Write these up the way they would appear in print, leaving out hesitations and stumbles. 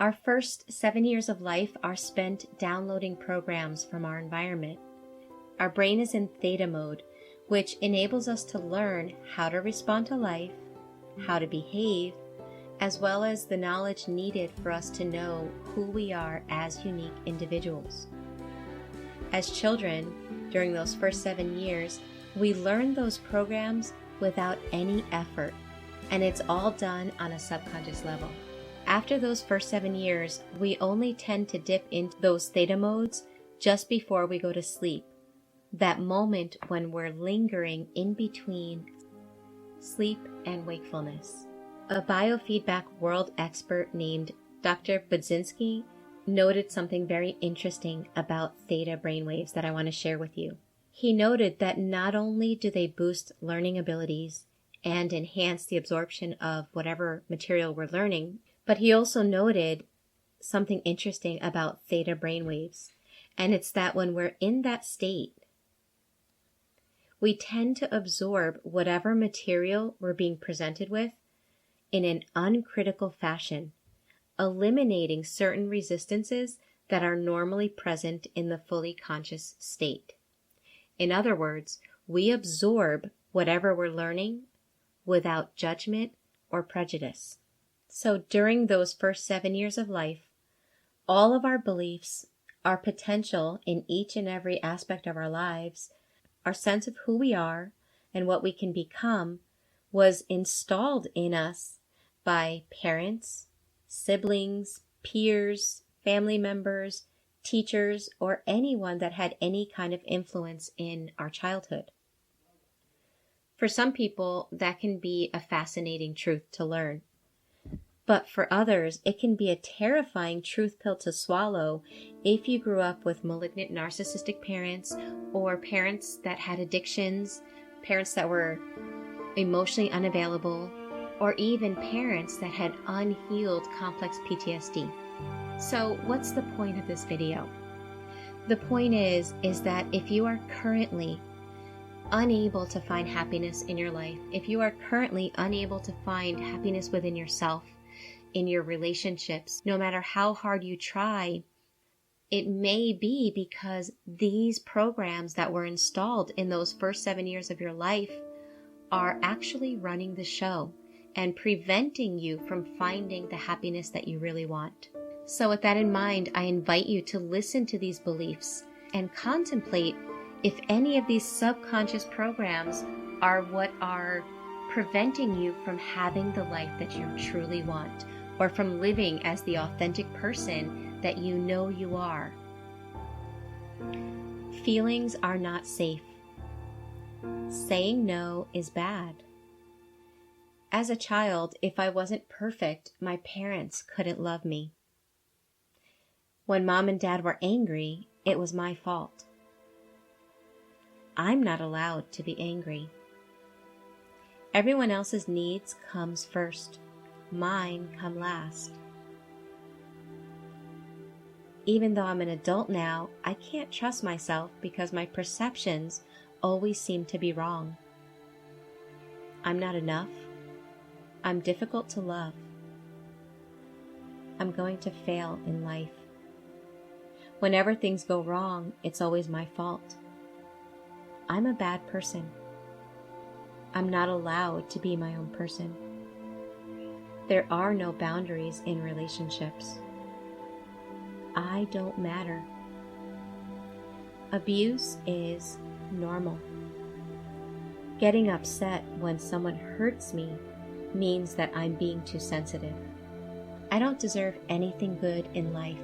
Our first 7 years of life are spent downloading programs from our environment. Our brain is in theta mode, which enables us to learn how to respond to life, how to behave, as well as the knowledge needed for us to know who we are as unique individuals. As children, during those first 7 years, we learn those programs without any effort, and it's all done on a subconscious level. After those first 7 years, we only tend to dip into those theta modes just before we go to sleep, that moment when we're lingering in between sleep and wakefulness. A biofeedback world expert named Dr. Budzinski noted something very interesting about theta brainwaves that I want to share with you. He noted that not only do they boost learning abilities and enhance the absorption of whatever material we're learning, but he also noted something interesting about theta brainwaves, and it's that when we're in that state, we tend to absorb whatever material we're being presented with in an uncritical fashion, eliminating certain resistances that are normally present in the fully conscious state. In other words, we absorb whatever we're learning without judgment or prejudice. So during those first 7 years of life, all of our beliefs, our potential in each and every aspect of our lives, our sense of who we are and what we can become was installed in us by parents, siblings, peers, family members, teachers, or anyone that had any kind of influence in our childhood. For some people, that can be a fascinating truth to learn. But for others, it can be a terrifying truth pill to swallow if you grew up with malignant narcissistic parents, or parents that had addictions, parents that were emotionally unavailable, or even parents that had unhealed complex PTSD. So what's the point of this video? The point is that if you are currently unable to find happiness in your life, if you are currently unable to find happiness within yourself, in your relationships, no matter how hard you try, it may be because these programs that were installed in those first 7 years of your life are actually running the show and preventing you from finding the happiness that you really want. So with that in mind, I invite you to listen to these beliefs and contemplate if any of these subconscious programs are what are preventing you from having the life that you truly want, or from living as the authentic person that you know you are. Feelings are not safe. Saying no is bad. As a child, if I wasn't perfect, my parents couldn't love me. When mom and dad were angry, it was my fault. I'm not allowed to be angry. Everyone else's needs comes first. Mine come last. Even though I'm an adult now, I can't trust myself because my perceptions always seem to be wrong. I'm not enough. I'm difficult to love. I'm going to fail in life. Whenever things go wrong, it's always my fault. I'm a bad person. I'm not allowed to be my own person. There are no boundaries in relationships. I don't matter. Abuse is normal. Getting upset when someone hurts me means that I'm being too sensitive. I don't deserve anything good in life.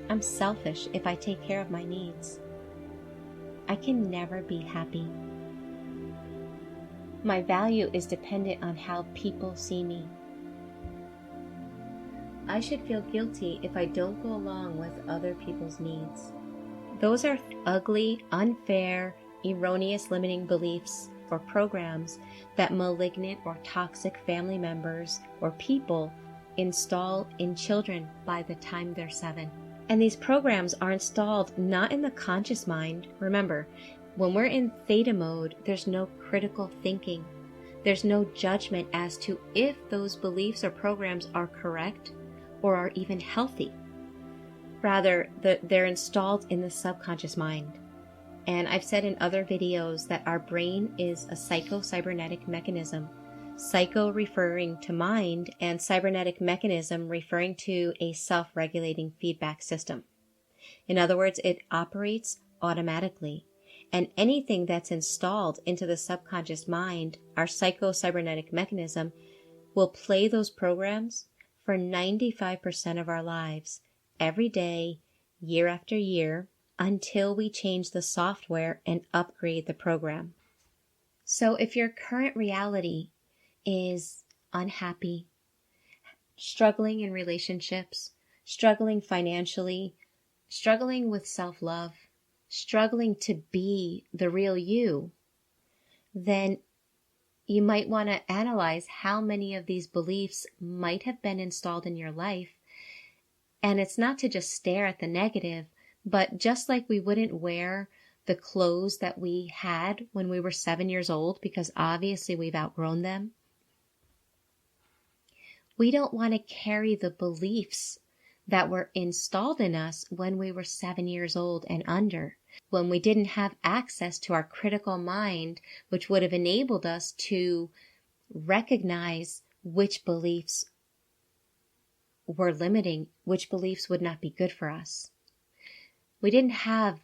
I'm selfish if I take care of my needs. I can never be happy. My value is dependent on how people see me. I should feel guilty if I don't go along with other people's needs. Those are ugly, unfair, erroneous limiting beliefs or programs that malignant or toxic family members or people install in children by the time they're 7. And these programs are installed not in the conscious mind. Remember, when we're in theta mode, there's no critical thinking. There's no judgment as to if those beliefs or programs are correct or are even healthy. Rather, they're installed in the subconscious mind. And I've said in other videos that our brain is a psycho-cybernetic mechanism. Psycho referring to mind, and cybernetic mechanism referring to a self-regulating feedback system. In other words, it operates automatically. And anything that's installed into the subconscious mind, our psycho-cybernetic mechanism, will play those programs for 95% of our lives, every day, year after year, until we change the software and upgrade the program. So if your current reality is unhappy, struggling in relationships, struggling financially, struggling with self-love, struggling to be the real you, then you might want to analyze how many of these beliefs might have been installed in your life. And it's not to just stare at the negative, but just like we wouldn't wear the clothes that we had when we were 7 years old because obviously we've outgrown them, we don't want to carry the beliefs that were installed in us when we were 7 years old and under, when we didn't have access to our critical mind, which would have enabled us to recognize which beliefs were limiting, which beliefs would not be good for us. We didn't have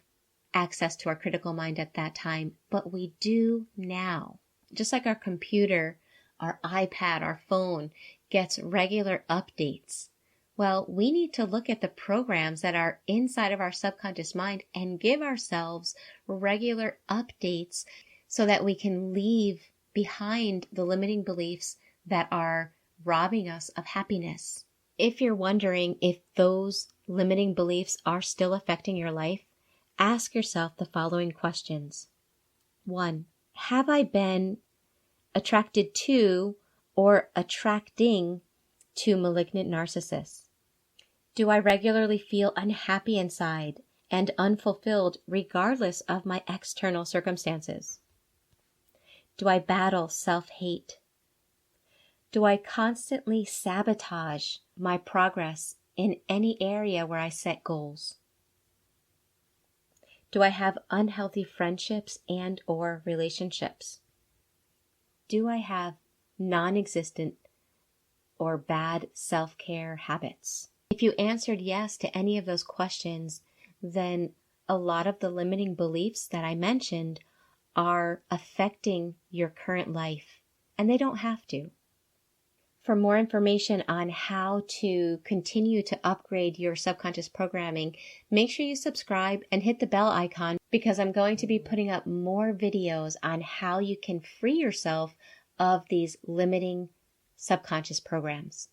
access to our critical mind at that time, but we do now. Just like our computer, our iPad, our phone gets regular updates. Well, we need to look at the programs that are inside of our subconscious mind and give ourselves regular updates so that we can leave behind the limiting beliefs that are robbing us of happiness. If you're wondering if those limiting beliefs are still affecting your life, ask yourself the following questions. 1. Have I been attracted to or attracting to malignant narcissists? Do I regularly feel unhappy inside and unfulfilled regardless of my external circumstances? Do I battle self-hate? Do I constantly sabotage my progress in any area where I set goals? Do I have unhealthy friendships and or relationships? Do I have non-existent or bad self-care habits? If you answered yes to any of those questions, then a lot of the limiting beliefs that I mentioned are affecting your current life, and they don't have to. For more information on how to continue to upgrade your subconscious programming, make sure you subscribe and hit the bell icon because I'm going to be putting up more videos on how you can free yourself of these limiting subconscious programs.